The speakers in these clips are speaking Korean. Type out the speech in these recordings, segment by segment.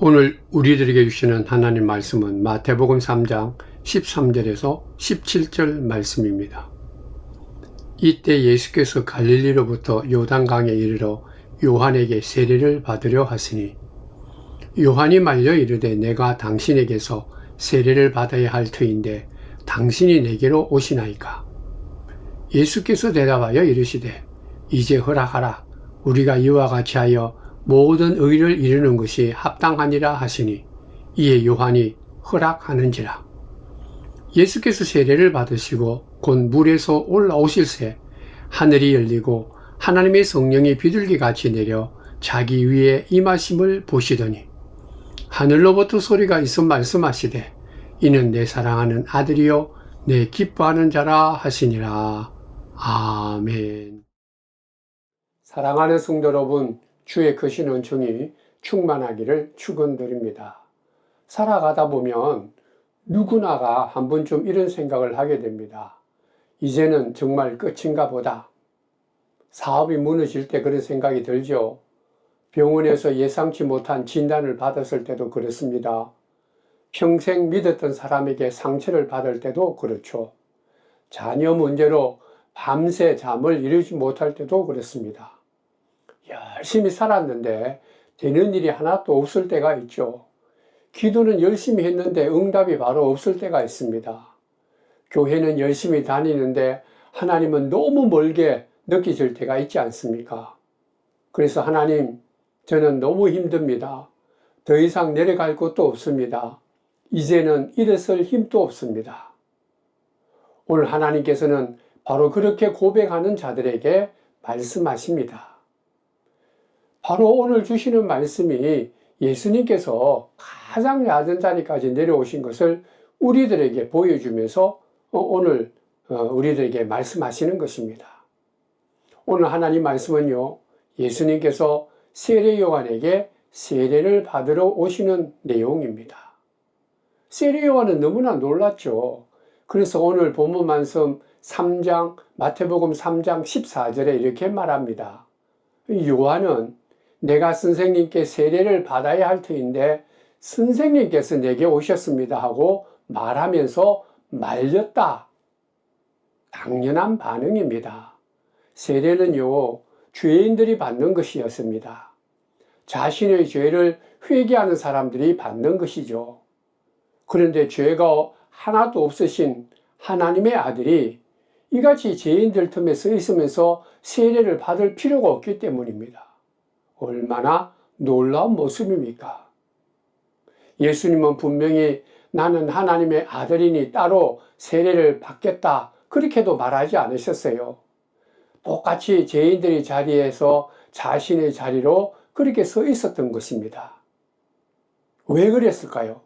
오늘 우리들에게 주시는 하나님 말씀은 마태복음 3장 13절에서 17절 말씀입니다. 이때 예수께서 갈릴리로부터 요단강에 이르러 요한에게 세례를 받으려 하시니 요한이 말려 이르되 내가 당신에게서 세례를 받아야 할 터인데 당신이 내게로 오시나이까. 예수께서 대답하여 이르시되 이제 허락하라. 우리가 이와 같이 하여 모든 의를 이루는 것이 합당하니라 하시니 이에 요한이 허락하는지라. 예수께서 세례를 받으시고 곧 물에서 올라오실새 하늘이 열리고 하나님의 성령이 비둘기같이 내려 자기 위에 임하심을 보시더니 하늘로부터 소리가 있어 말씀하시되 이는 내 사랑하는 아들이요 내 기뻐하는 자라 하시니라. 아멘. 사랑하는 성도 여러분, 주의 크신 은총이 충만하기를 축원드립니다. 살아가다 보면 누구나가 한 번쯤 이런 생각을 하게 됩니다. 이제는 정말 끝인가 보다. 사업이 무너질 때 그런 생각이 들죠. 병원에서 예상치 못한 진단을 받았을 때도 그렇습니다. 평생 믿었던 사람에게 상처를 받을 때도 그렇죠. 자녀 문제로 밤새 잠을 이루지 못할 때도 그렇습니다. 열심히 살았는데 되는 일이 하나도 없을 때가 있죠. 기도는 열심히 했는데 응답이 바로 없을 때가 있습니다. 교회는 열심히 다니는데 하나님은 너무 멀게 느껴질 때가 있지 않습니까? 그래서 하나님, 저는 너무 힘듭니다. 더 이상 내려갈 곳도 없습니다. 이제는 일어설 힘도 없습니다. 오늘 하나님께서는 바로 그렇게 고백하는 자들에게 말씀하십니다. 바로 오늘 주시는 말씀이 예수님께서 가장 낮은 자리까지 내려오신 것을 우리들에게 보여주면서 오늘 우리들에게 말씀하시는 것입니다. 오늘 하나님 말씀은요, 예수님께서 세례 요한에게 세례를 받으러 오시는 내용입니다. 세례 요한은 너무나 놀랐죠. 그래서 오늘 본문 말씀 3장, 마태복음 3장 14절에 이렇게 말합니다. 요한은 내가 선생님께 세례를 받아야 할 터인데 선생님께서 내게 오셨습니다 하고 말하면서 말렸다. 당연한 반응입니다. 세례는요, 죄인들이 받는 것이었습니다. 자신의 죄를 회개하는 사람들이 받는 것이죠. 그런데 죄가 하나도 없으신 하나님의 아들이 이같이 죄인들 틈에 서 있으면서 세례를 받을 필요가 없기 때문입니다. 얼마나 놀라운 모습입니까? 예수님은 분명히 나는 하나님의 아들이니 따로 세례를 받겠다 그렇게도 말하지 않으셨어요. 똑같이 죄인들의 자리에서 자신의 자리로 그렇게 서 있었던 것입니다. 왜 그랬을까요?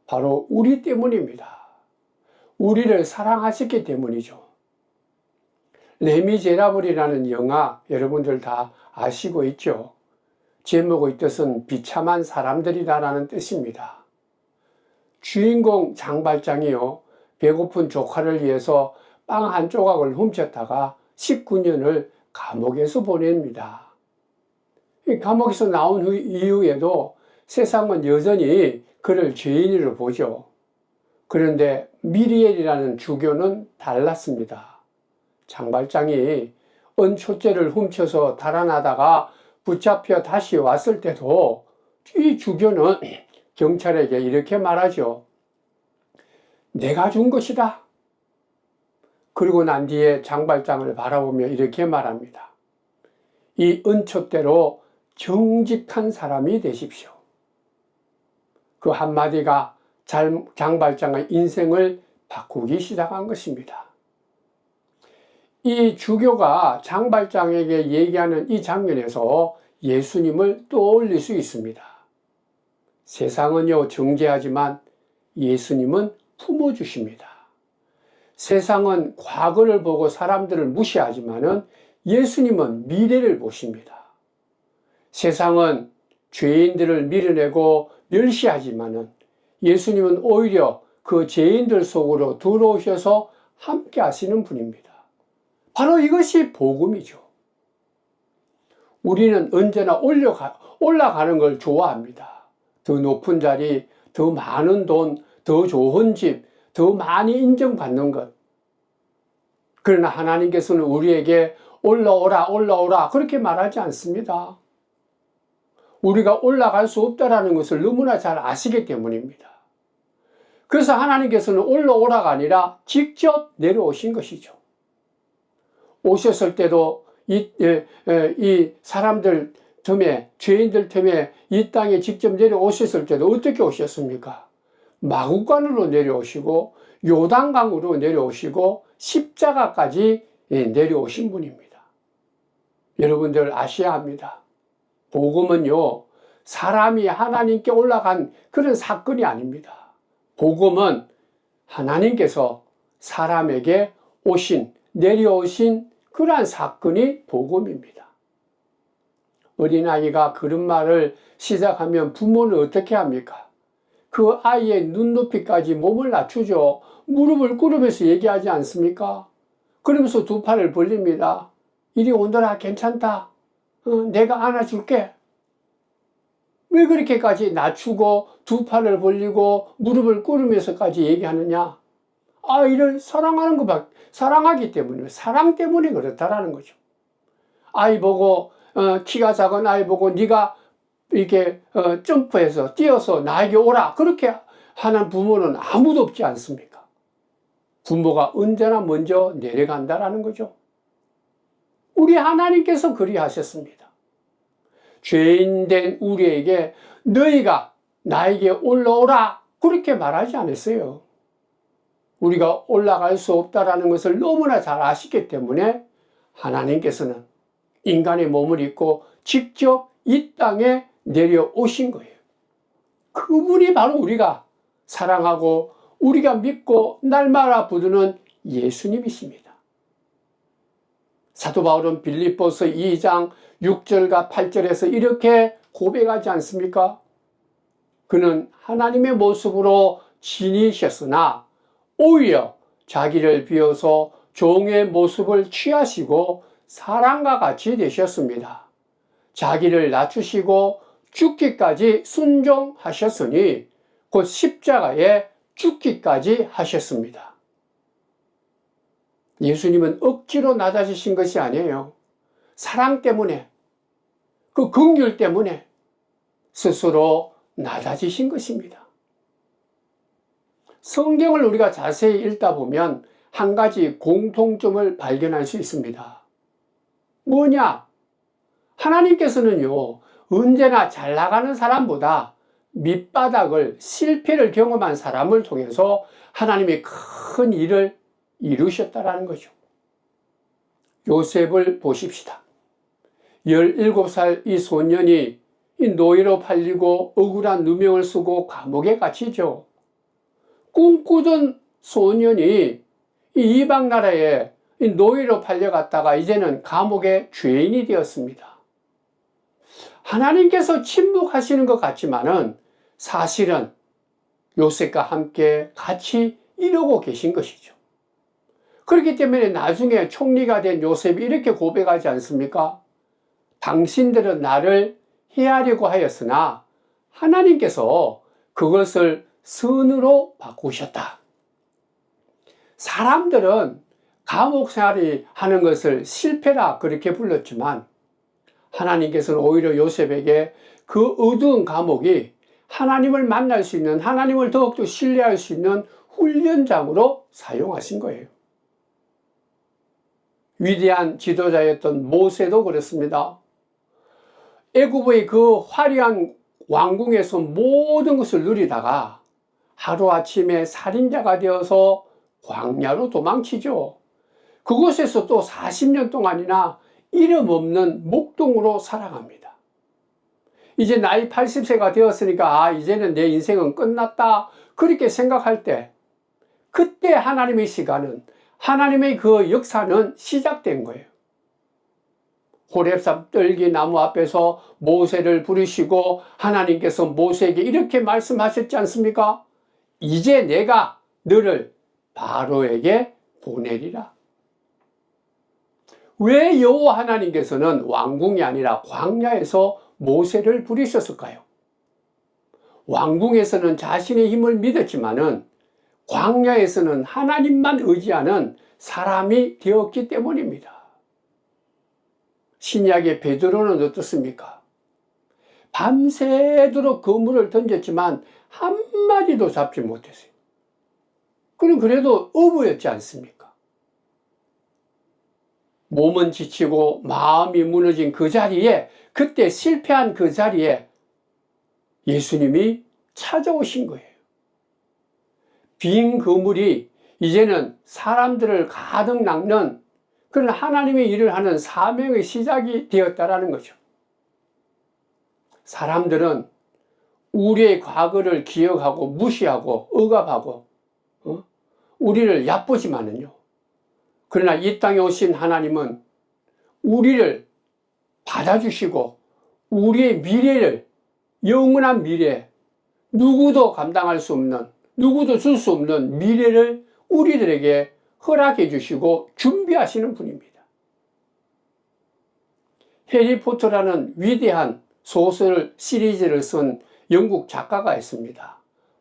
바로 우리 때문입니다. 우리를 사랑하셨기 때문이죠. 레미제라블이라는 영화 여러분들 다 아시고 있죠? 제목의 뜻은 비참한 사람들이다라는 뜻입니다. 주인공 장발장이요, 배고픈 조카를 위해서 빵 한 조각을 훔쳤다가 19년을 감옥에서 보냅니다. 이 감옥에서 나온 이후에도 세상은 여전히 그를 죄인으로 보죠. 그런데 미리엘이라는 주교는 달랐습니다. 장발장이 은초째를 훔쳐서 달아나다가 붙잡혀 다시 왔을 때도 이 주교는 경찰에게 이렇게 말하죠. 내가 준 것이다. 그리고 난 뒤에 장발장을 바라보며 이렇게 말합니다. 이 은초대로 정직한 사람이 되십시오. 그 한마디가 장발장의 인생을 바꾸기 시작한 것입니다. 이 주교가 장발장에게 얘기하는 이 장면에서 예수님을 떠올릴 수 있습니다. 세상은요, 정죄하지만 예수님은 품어주십니다. 세상은 과거를 보고 사람들을 무시하지만은 예수님은 미래를 보십니다. 세상은 죄인들을 밀어내고 멸시하지만은 예수님은 오히려 그 죄인들 속으로 들어오셔서 함께 하시는 분입니다. 바로 이것이 복음이죠. 우리는 언제나 올라가는 걸 좋아합니다. 더 높은 자리, 더 많은 돈, 더 좋은 집, 더 많이 인정받는 것. 그러나 하나님께서는 우리에게 올라오라, 올라오라 그렇게 말하지 않습니다. 우리가 올라갈 수 없다는 것을 너무나 잘 아시기 때문입니다. 그래서 하나님께서는 올라오라가 아니라 직접 내려오신 것이죠. 오셨을 때도 이 사람들 틈에, 죄인들 틈에 이 땅에 직접 내려오셨을 때도 어떻게 오셨습니까? 마구간으로 내려오시고 요단강으로 내려오시고 십자가까지 내려오신 분입니다. 여러분들 아셔야 합니다. 복음은요, 사람이 하나님께 올라간 그런 사건이 아닙니다. 복음은 하나님께서 사람에게 내려오신 그러한 사건이 복음입니다. 어린아이가 그런 말을 시작하면 부모는 어떻게 합니까? 그 아이의 눈높이까지 몸을 낮추죠. 무릎을 꿇으면서 얘기하지 않습니까? 그러면서 두 팔을 벌립니다. 이리 오너라, 괜찮다. 내가 안아줄게. 왜 그렇게까지 낮추고 두 팔을 벌리고 무릎을 꿇으면서까지 얘기하느냐? 아이를 사랑하기 때문에, 사랑 때문에 그렇다라는 거죠. 아이 보고, 키가 작은 아이 보고 네가 이렇게 점프해서 뛰어서 나에게 오라 그렇게 하는 부모는 아무도 없지 않습니까? 부모가 언제나 먼저 내려간다라는 거죠. 우리 하나님께서 그리하셨습니다. 죄인된 우리에게 너희가 나에게 올라오라 그렇게 말하지 않았어요. 우리가 올라갈 수 없다라는 것을 너무나 잘 아시기 때문에 하나님께서는 인간의 몸을 입고 직접 이 땅에 내려오신 거예요. 그분이 바로 우리가 사랑하고 우리가 믿고 날마다 부르는 예수님이십니다. 사도 바울은 빌립보서 2장 6절과 8절에서 이렇게 고백하지 않습니까? 그는 하나님의 모습으로 지니셨으나 오히려 자기를 비워서 종의 모습을 취하시고 사람과 같이 되셨습니다. 자기를 낮추시고 죽기까지 순종하셨으니 곧 십자가에 죽기까지 하셨습니다. 예수님은 억지로 낮아지신 것이 아니에요. 사랑 때문에, 그 긍휼 때문에 스스로 낮아지신 것입니다. 성경을 우리가 자세히 읽다 보면 한 가지 공통점을 발견할 수 있습니다. 뭐냐? 하나님께서는요, 언제나 잘 나가는 사람보다 밑바닥을, 실패를 경험한 사람을 통해서 하나님이 큰 일을 이루셨다라는 거죠. 요셉을 보십시다. 17살 이 소년이 이 노예로 팔리고 억울한 누명을 쓰고 감옥에 갇히죠. 꿈꾸던 소년이 이 이방 나라에 노예로 팔려갔다가 이제는 감옥의 죄인이 되었습니다. 하나님께서 침묵하시는 것 같지만은 사실은 요셉과 함께 같이 이루고 계신 것이죠. 그렇기 때문에 나중에 총리가 된 요셉이 이렇게 고백하지 않습니까? 당신들은 나를 해하려고 하였으나 하나님께서 그것을 선으로 바꾸셨다. 사람들은 감옥 생활이 하는 것을 실패라 그렇게 불렀지만 하나님께서는 오히려 요셉에게 그 어두운 감옥이 하나님을 만날 수 있는, 하나님을 더욱더 신뢰할 수 있는 훈련장으로 사용하신 거예요. 위대한 지도자였던 모세도 그렇습니다. 애굽의 그 화려한 왕궁에서 모든 것을 누리다가 하루아침에 살인자가 되어서 광야로 도망치죠. 그곳에서 또 40년 동안이나 이름 없는 목동으로 살아갑니다. 이제 나이 80세가 되었으니까 이제는 내 인생은 끝났다 그렇게 생각할 때 그때 하나님의 시간은, 하나님의 그 역사는 시작된 거예요. 호렙산 떨기 나무 앞에서 모세를 부르시고 하나님께서 모세에게 이렇게 말씀하셨지 않습니까? 이제 내가 너를 바로에게 보내리라. 왜 여호와 하나님께서는 왕궁이 아니라 광야에서 모세를 부르셨을까요? 왕궁에서는 자신의 힘을 믿었지만은 광야에서는 하나님만 의지하는 사람이 되었기 때문입니다. 신약의 베드로는 어떻습니까? 밤새도록 그물을 던졌지만 한마디도 잡지 못했어요. 그럼 그래도 어부였지 않습니까? 몸은 지치고 마음이 무너진 그 자리에, 그때 실패한 그 자리에 예수님이 찾아오신 거예요. 빈 그물이 이제는 사람들을 가득 낚는 그런 하나님의 일을 하는 사명의 시작이 되었다라는 거죠. 사람들은 우리의 과거를 기억하고 무시하고 억압하고 우리를 얕보지만은요, 그러나 이 땅에 오신 하나님은 우리를 받아주시고 우리의 미래를, 영원한 미래, 누구도 감당할 수 없는, 누구도 줄 수 없는 미래를 우리들에게 허락해 주시고 준비하시는 분입니다. 해리포터라는 위대한 소설 시리즈를 쓴 영국 작가가 있습니다.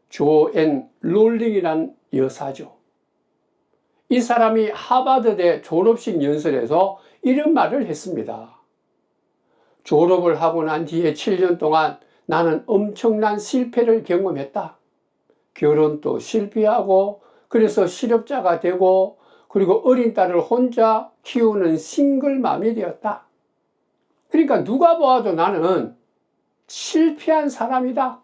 조앤 롤링이란 여사죠. 이 사람이 하버드대 졸업식 연설에서 이런 말을 했습니다. 졸업을 하고 난 뒤에 7년 동안 나는 엄청난 실패를 경험했다. 결혼도 실패하고, 그래서 실업자가 되고, 그리고 어린 딸을 혼자 키우는 싱글맘이 되었다. 그러니까 누가 보아도 나는 실패한 사람이다.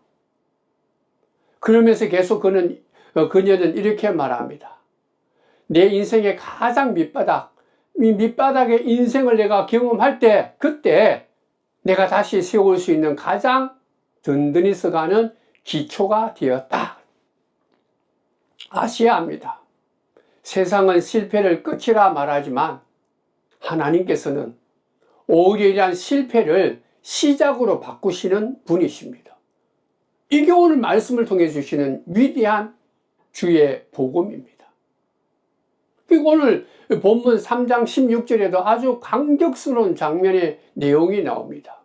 그러면서 계속 그녀는 이렇게 말합니다. 내 인생의 가장 밑바닥, 이 밑바닥의 인생을 내가 경험할 때, 그때 내가 다시 세울 수 있는 가장 든든히 서가는 기초가 되었다. 아셔야 합니다. 세상은 실패를 끝이라 말하지만 하나님께서는 오히려 이러한 실패를 시작으로 바꾸시는 분이십니다. 이게 오늘 말씀을 통해 주시는 위대한 주의 복음입니다. 그리고 오늘 본문 3장 16절에도 아주 감격스러운 장면의 내용이 나옵니다.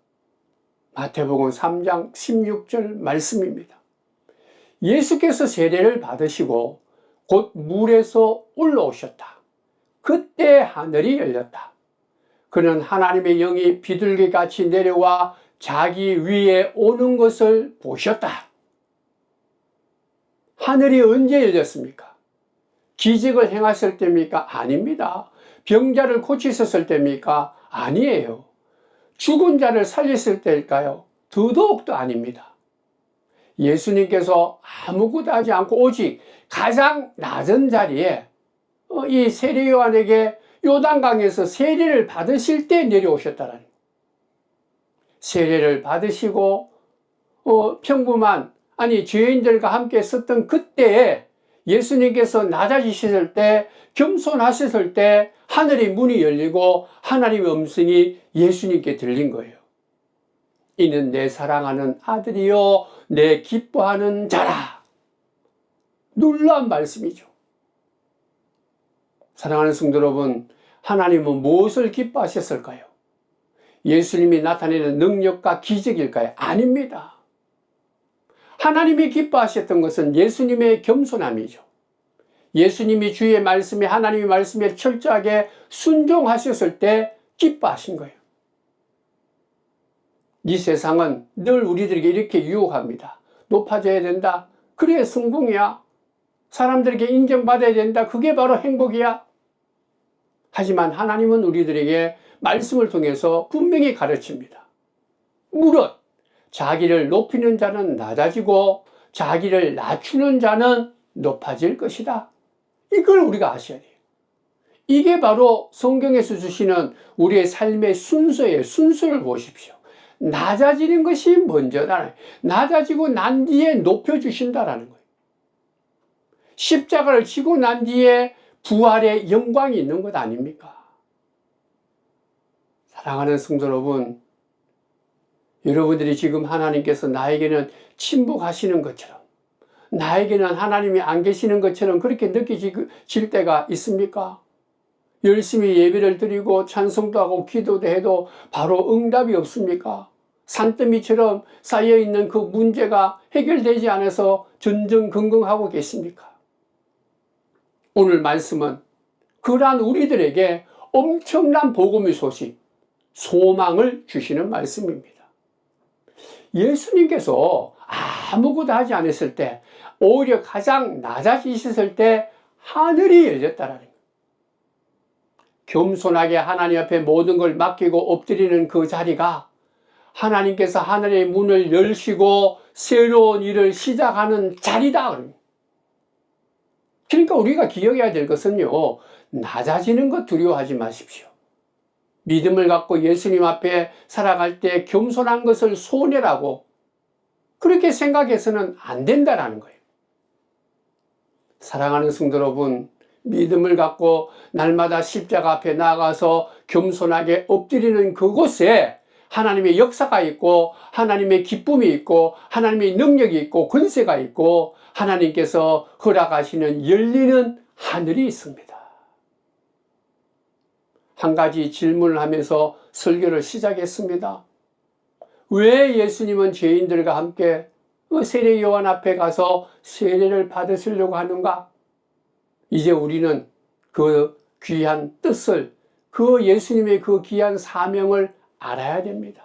마태복음 3장 16절 말씀입니다. 예수께서 세례를 받으시고 곧 물에서 올라오셨다. 그때 하늘이 열렸다. 그는 하나님의 영이 비둘기같이 내려와 자기 위에 오는 것을 보셨다. 하늘이 언제 열렸습니까? 기적을 행하실 때입니까? 아닙니다. 병자를 고치셨을 때입니까? 아니에요. 죽은 자를 살리실 때일까요? 더더욱도 아닙니다. 예수님께서 아무것도 하지 않고 오직 가장 낮은 자리에 이 세례 요한에게 요단강에서 세례를 받으실 때 내려오셨다라는 거예요. 세례를 받으시고 평범한 죄인들과 함께 있었던 그때에 예수님께서 낮아지셨을 때, 겸손하셨을 때 하늘의 문이 열리고 하나님의 음성이 예수님께 들린 거예요. 이는 내 사랑하는 아들이요 내 기뻐하는 자라. 놀라운 말씀이죠. 사랑하는 성도 여러분, 하나님은 무엇을 기뻐하셨을까요? 예수님이 나타내는 능력과 기적일까요? 아닙니다. 하나님이 기뻐하셨던 것은 예수님의 겸손함이죠. 예수님이 주의 말씀에, 하나님의 말씀에 철저하게 순종하셨을 때 기뻐하신 거예요. 이 세상은 늘 우리들에게 이렇게 유혹합니다. 높아져야 된다. 그래 성공이야. 사람들에게 인정받아야 된다. 그게 바로 행복이야. 하지만 하나님은 우리들에게 말씀을 통해서 분명히 가르칩니다. 물론 자기를 높이는 자는 낮아지고 자기를 낮추는 자는 높아질 것이다. 이걸 우리가 아셔야 돼요. 이게 바로 성경에서 주시는 우리의 삶의 순서예요. 순서를 보십시오. 낮아지는 것이 먼저다. 낮아지고 난 뒤에 높여주신다라는 거예요. 십자가를 지고 난 뒤에 부활의 영광이 있는 것 아닙니까? 사랑하는 성도 여러분, 여러분들이 지금 하나님께서 나에게는 침묵하시는 것처럼, 나에게는 하나님이 안 계시는 것처럼 그렇게 느껴질 때가 있습니까? 열심히 예배를 드리고 찬송도 하고 기도도 해도 바로 응답이 없습니까? 산더미처럼 쌓여있는 그 문제가 해결되지 않아서 전전긍긍하고 계십니까? 오늘 말씀은 그러한 우리들에게 엄청난 복음의 소식, 소망을 주시는 말씀입니다. 예수님께서 아무것도 하지 않았을 때, 오히려 가장 낮아지셨을 때 하늘이 열렸다라는 거예요. 겸손하게 하나님 앞에 모든 걸 맡기고 엎드리는 그 자리가 하나님께서 하늘의 문을 열시고 새로운 일을 시작하는 자리다. 그러니까 우리가 기억해야 될 것은요, 낮아지는 것 두려워하지 마십시오. 믿음을 갖고 예수님 앞에 살아갈 때 겸손한 것을 손해라고 그렇게 생각해서는 안 된다라는 거예요. 사랑하는 성도 여러분, 믿음을 갖고 날마다 십자가 앞에 나아가서 겸손하게 엎드리는 그곳에 하나님의 역사가 있고 하나님의 기쁨이 있고 하나님의 능력이 있고 권세가 있고 하나님께서 허락하시는 열리는 하늘이 있습니다. 한 가지 질문을 하면서 설교를 시작했습니다. 왜 예수님은 죄인들과 함께 세례 요한 앞에 가서 세례를 받으시려고 하는가? 이제 우리는 그 귀한 뜻을, 그 예수님의 그 귀한 사명을 알아야 됩니다.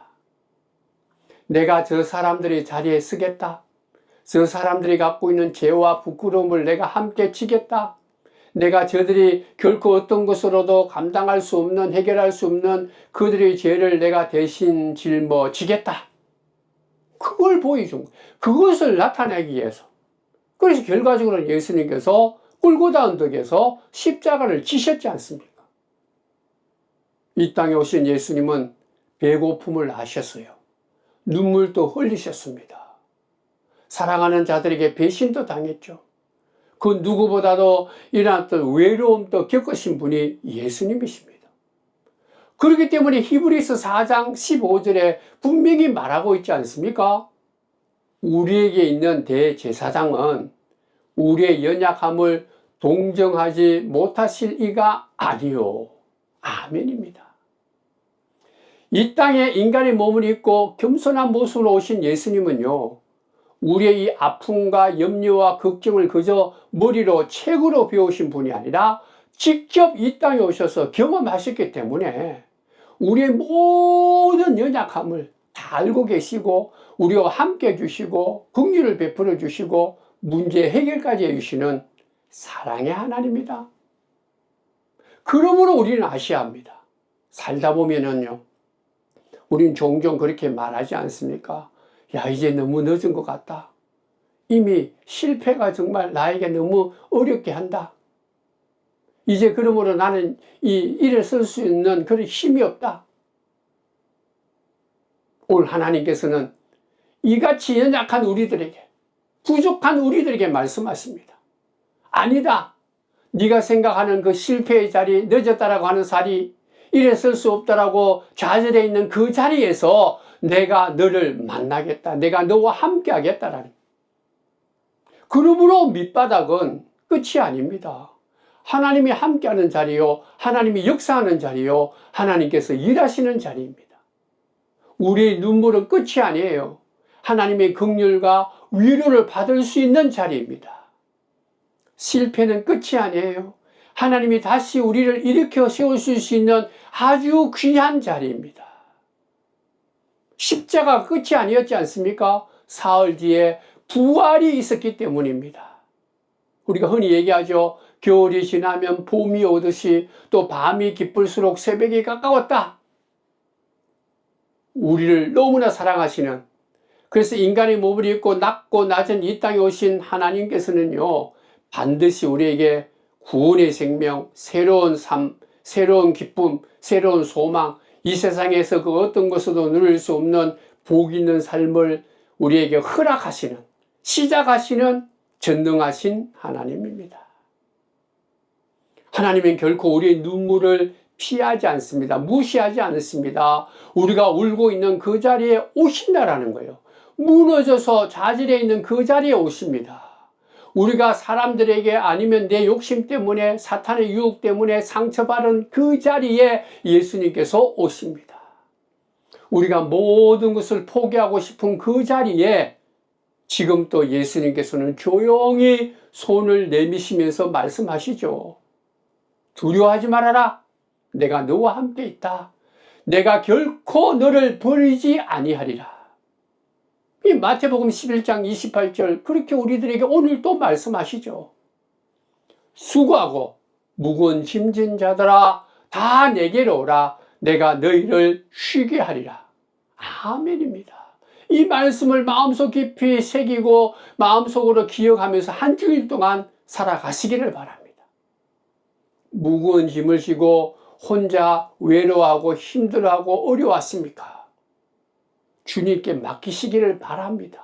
내가 저 사람들의 자리에 서겠다. 저 사람들이 갖고 있는 죄와 부끄러움을 내가 함께 지겠다. 내가 저들이 결코 어떤 것으로도 감당할 수 없는, 해결할 수 없는 그들의 죄를 내가 대신 짊어지겠다. 그걸 보여준 거예요. 그것을 나타내기 위해서. 그래서 결과적으로 예수님께서 골고다 언덕에서 십자가를 지셨지 않습니까? 이 땅에 오신 예수님은 배고픔을 아셨어요. 눈물도 흘리셨습니다. 사랑하는 자들에게 배신도 당했죠. 그 누구보다도 일어났던 외로움도 겪으신 분이 예수님이십니다. 그렇기 때문에 히브리서 4장 15절에 분명히 말하고 있지 않습니까? 우리에게 있는 대제사장은 우리의 연약함을 동정하지 못하실 이가 아니요. 아멘입니다. 이 땅에 인간의 몸을 입고 겸손한 모습으로 오신 예수님은요, 우리의 이 아픔과 염려와 걱정을 그저 머리로 책으로 배우신 분이 아니라 직접 이 땅에 오셔서 경험하셨기 때문에 우리의 모든 연약함을 다 알고 계시고 우리와 함께 해주시고 긍휼을 베풀어 주시고 문제 해결까지 해주시는 사랑의 하나님입니다. 그러므로 우리는 아셔야 합니다. 살다 보면은요, 우린 종종 그렇게 말하지 않습니까? 야, 이제 너무 늦은 것 같다. 이미 실패가 정말 나에게 너무 어렵게 한다. 이제 그러므로 나는 이 일에 설 수 있는 그런 힘이 없다. 오늘 하나님께서는 이같이 연약한 우리들에게, 부족한 우리들에게 말씀하십니다. 아니다. 네가 생각하는 그 실패의 자리, 늦었다라고 하는 자리, 일에 설 수 없다라고 좌절해 있는 그 자리에서 내가 너를 만나겠다. 내가 너와 함께 하겠다라는. 그러므로 밑바닥은 끝이 아닙니다. 하나님이 함께하는 자리요, 하나님이 역사하는 자리요, 하나님께서 일하시는 자리입니다. 우리의 눈물은 끝이 아니에요. 하나님의 긍휼과 위로를 받을 수 있는 자리입니다. 실패는 끝이 아니에요. 하나님이 다시 우리를 일으켜 세우실 수 있는 아주 귀한 자리입니다. 십자가 끝이 아니었지 않습니까? 사흘 뒤에 부활이 있었기 때문입니다. 우리가 흔히 얘기하죠. 겨울이 지나면 봄이 오듯이 또 밤이 깊을수록 새벽이 가까웠다. 우리를 너무나 사랑하시는, 그래서 인간의 몸을 입고 낮고 낮은 이 땅에 오신 하나님께서는요, 반드시 우리에게 구원의 생명, 새로운 삶, 새로운 기쁨, 새로운 소망, 이 세상에서 그 어떤 것으로도 누릴 수 없는 복 있는 삶을 우리에게 허락하시는, 시작하시는 전능하신 하나님입니다. 하나님은 결코 우리의 눈물을 피하지 않습니다. 무시하지 않습니다. 우리가 울고 있는 그 자리에 오신다라는 거예요. 무너져서 좌절해 있는 그 자리에 오십니다. 우리가 사람들에게 아니면 내 욕심 때문에, 사탄의 유혹 때문에 상처받은 그 자리에 예수님께서 오십니다. 우리가 모든 것을 포기하고 싶은 그 자리에 지금 또 예수님께서는 조용히 손을 내미시면서 말씀하시죠. 두려워하지 말아라. 내가 너와 함께 있다. 내가 결코 너를 버리지 아니하리라. 이 마태복음 11장 28절 그렇게 우리들에게 오늘 또 말씀하시죠. 수고하고 무거운 짐진 자들아 다 내게로 오라. 내가 너희를 쉬게 하리라. 아멘입니다. 이 말씀을 마음속 깊이 새기고 마음속으로 기억하면서 한 주일 동안 살아가시기를 바랍니다. 무거운 짐을 지고 혼자 외로워하고 힘들어하고 어려웠습니까? 주님께 맡기시기를 바랍니다.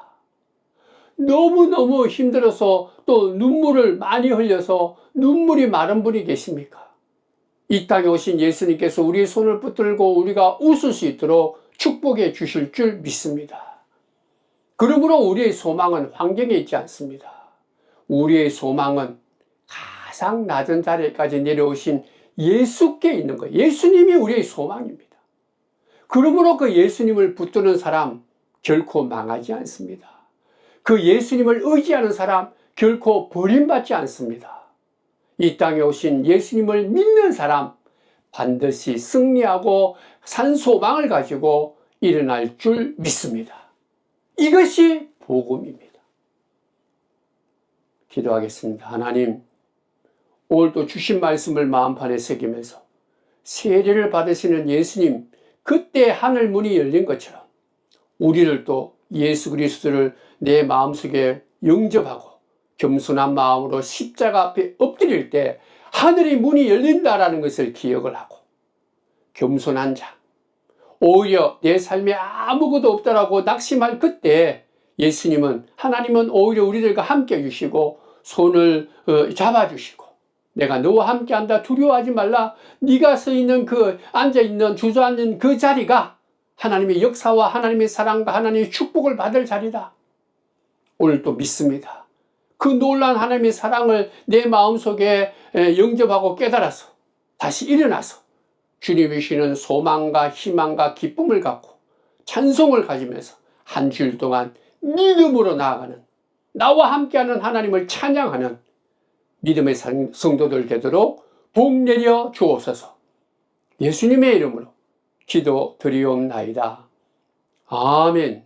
너무너무 힘들어서 또 눈물을 많이 흘려서 눈물이 마른 분이 계십니까? 이 땅에 오신 예수님께서 우리의 손을 붙들고 우리가 웃을 수 있도록 축복해 주실 줄 믿습니다. 그러므로 우리의 소망은 환경에 있지 않습니다. 우리의 소망은 가장 낮은 자리까지 내려오신 예수께 있는 거예요. 예수님이 우리의 소망입니다. 그러므로 그 예수님을 붙드는 사람 결코 망하지 않습니다. 그 예수님을 의지하는 사람 결코 버림받지 않습니다. 이 땅에 오신 예수님을 믿는 사람 반드시 승리하고 산 소망을 가지고 일어날 줄 믿습니다. 이것이 복음입니다. 기도하겠습니다. 하나님, 오늘도 주신 말씀을 마음판에 새기면서 세례를 받으시는 예수님, 그때 하늘 문이 열린 것처럼 우리를 또 예수 그리스도를 내 마음속에 영접하고 겸손한 마음으로 십자가 앞에 엎드릴 때 하늘의 문이 열린다라는 것을 기억을 하고 겸손한 자, 오히려 내 삶에 아무것도 없다라고 낙심할 그때 예수님은, 하나님은 오히려 우리들과 함께 해주시고 손을 잡아주시고 내가 너와 함께한다, 두려워하지 말라. 네가 서 있는 그 앉아있는 주저앉은 그 자리가 하나님의 역사와 하나님의 사랑과 하나님의 축복을 받을 자리다. 오늘 또 믿습니다. 그 놀라운 하나님의 사랑을 내 마음속에 영접하고 깨달아서 다시 일어나서 주님이 주시는 소망과 희망과 기쁨을 갖고 찬송을 가지면서 한 주일 동안 믿음으로 나아가는, 나와 함께하는 하나님을 찬양하는 믿음의 성도들 되도록 복 내려 주옵소서. 예수님의 이름으로 기도드리옵나이다. 아멘.